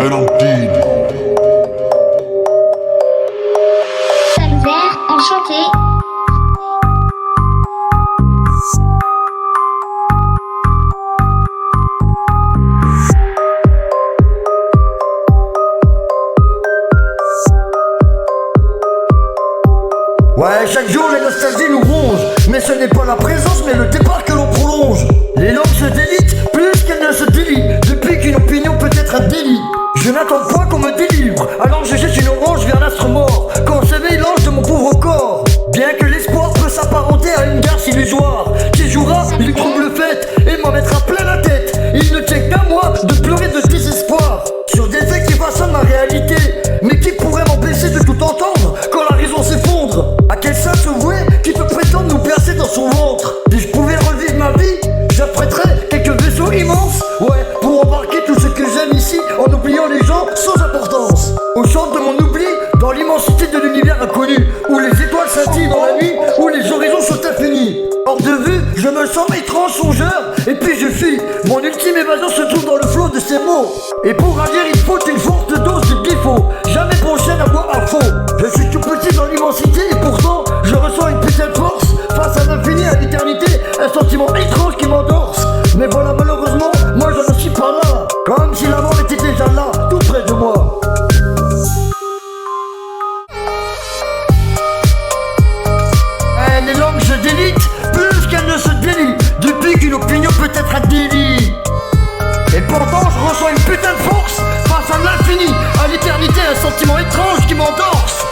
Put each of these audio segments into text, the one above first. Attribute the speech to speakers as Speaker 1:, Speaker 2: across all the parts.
Speaker 1: Valentine.
Speaker 2: Calvaire enchanté.
Speaker 3: Ouais, chaque jour les nostalgies nous rongent, mais ce n'est pas la présence mais le départ que l'on prolonge. Les langues se délitent plus qu'elles ne se délient, depuis qu'une opinion peut être un délit. Je n'attends pas qu'on me délivre, alors je jette une orange vers l'astre mort, quand s'éveille l'ange de mon pauvre corps. Bien que l'espoir peut s'apparenter à une garce illusoire, qui jouera les troubles fêtes et m'en mettra plein la tête. Il ne tient qu'à moi de pleurer de désespoir sur des faits qui façonnent ma réalité, mais qui pourraient m'empêcher de tout entendre quand la raison s'effondre. À quel saint se vouer qui peut prétendre nous percer dans son ventre? Si je pouvais revivre ma vie, j'apprêterais quelques vaisseaux immenses, ouais, pour embarquer tout ce que j'aime ici en oubliant les gens sans importance. Au centre de mon oubli, dans l'immensité de l'univers inconnu, où les étoiles scintillent dans la nuit, où les horizons sont infinis. Hors de vue, je me sens étrange songeur, et puis je fuis. Mon ultime évasion se trouve dans le flot de ces mots. Et pour ravir, il faut une forte dose de défaut. Jamais prochaine à boire à fond. Je suis tout petit dans l'immensité, et pourtant, je ressens une putain de force. Face à l'infini, à l'éternité, un sentiment étrange qui m'endorse. Mais voilà, malheureusement, moi je ne suis pas là. Comme si la mort était déjà là, tout près de moi. Les langues se délitent plus qu'elles ne se délient, depuis qu'une opinion peut être un délit. Et pourtant je ressens une putain de force face à l'infini, à l'éternité, un sentiment étrange qui m'endorse.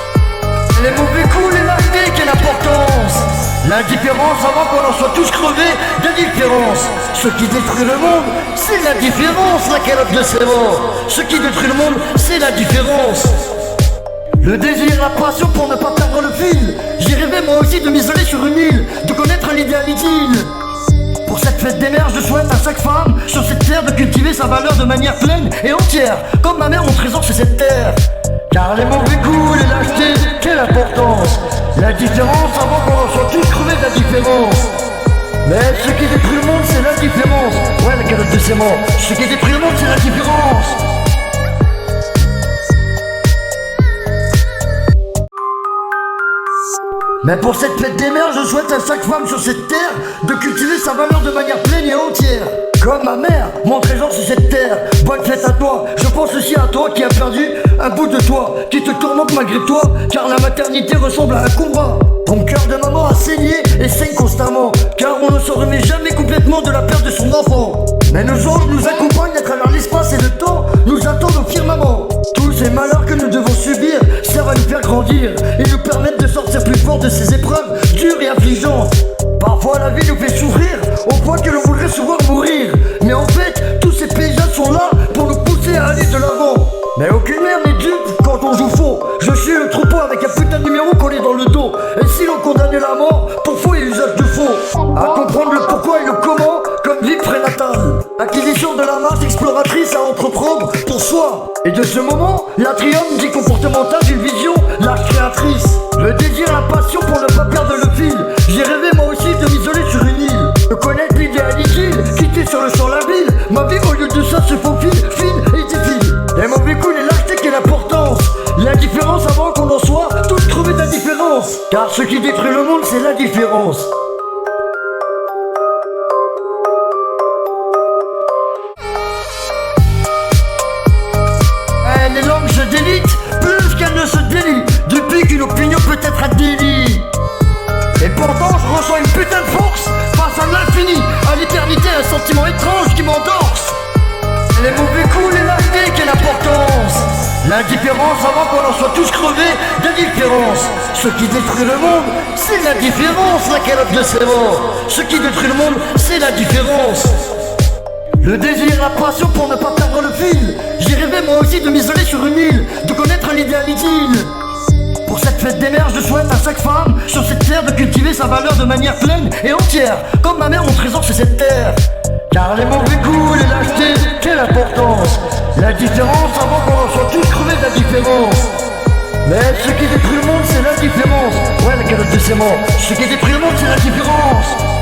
Speaker 3: Les mauvais coups, les lâchetés, quelle importance. L'indifférence avant qu'on en soit tous crevés d'indifférence. Ce qui détruit le monde, c'est l'indifférence, la calotte de ses morts. Ce qui détruit le monde, c'est l'indifférence. Le désir, la passion pour ne pas perdre le fil. J'ai rêvé moi aussi de m'isoler sur une île, de connaître l'idéal idylle. Pour cette fête des mères, je souhaite à chaque femme sur cette terre de cultiver sa valeur de manière pleine et entière. Comme ma mère, mon trésor c'est cette terre. Car les mauvais coups, les lâchetés, quelle importance. L'indifférence avant qu'on en soit tous crevés d'indifférence. Mais ce qui détruit le monde c'est l'indifférence. Ouais, la calotte de ses morts. Ce qui détruit le monde c'est l'indifférence. Mais pour cette fête des mères, je souhaite à chaque femme sur cette terre de cultiver sa valeur de manière pleine et entière. Comme ma mère, mon trésor sur cette terre. Bonne fête à toi, je pense aussi à toi qui as perdu un bout de toi, qui te tourmente malgré toi, car la maternité ressemble à un combat. Ton cœur de maman a saigné et saigne constamment, car on ne se remet jamais complètement de la perte de son enfant. Mais nos anges nous accompagnent à travers l'espace et le temps, nous attendent au firmament. Tous ces malheurs que nous devons subir servent à nous faire grandir et nous permettent de sortir plus fort de ces épreuves dures et affligeantes. Parfois la vie nous fait souffrir au point que l'on voudrait se voir mourir. Mais en fait, tous ces paysages sont là pour nous pousser à aller de l'avant. Mais aucune mère n'est dupe quand on joue faux. Je suis le troupeau avec un putain de numéro collé dans le dos. Et si l'on condamnait la mort pour faux et usage de faux, à comprendre le pourquoi et le comment comme vie prénatale. Acquisition de la marche exploratrice à entreprendre pour soi. Et de ce moment, la triomphe dit comportementale d'une vision, la créatrice. Le désir, la passion pour ne pas perdre le fil. J'ai rêvé moi aussi de m'isoler sur une île, de connaître l'idéal idylle, quitter sur le champ la ville. Ma vie au lieu de ça se faufile, fine et défile. Les mauvais coups, les lâchetés, quelle importance. L'indifférence avant qu'on en soit tous crevés d'indifférence. Car ce qui détruit le monde, c'est l'indifférence. Les langues se délitent plus qu'elles ne se délient, depuis qu'une opinion peut être un délit. Et pourtant je ressens une putain de force face à l'infini, à l'éternité, un sentiment étrange qui m'endorse. Les mauvais coups, les lâchetés, quelle importance. L'indifférence avant qu'on en soit tous crevés d'indifférence. Ce qui détruit le monde, c'est l'indifférence, la calotte de ses morts. Ce qui détruit le monde, c'est l'indifférence. Le désir, la passion pour ne pas perdre le fil. J'ai rêvé moi aussi de m'isoler sur une île, de connaître l'idéal idylle. Pour cette fête des mères, je souhaite à chaque femme sur cette terre de cultiver sa valeur de manière pleine et entière. Comme ma mère, mon trésor c'est cette terre. Car les mauvais coups, les lâchetés, quelle importance. L'indifférence avant qu'on en soit tous crevés d'indifférence. Mais ce qui détruit le monde c'est l'indifférence. Ouais, la calotte de ses morts. Ce qui détruit le monde c'est l'indifférence.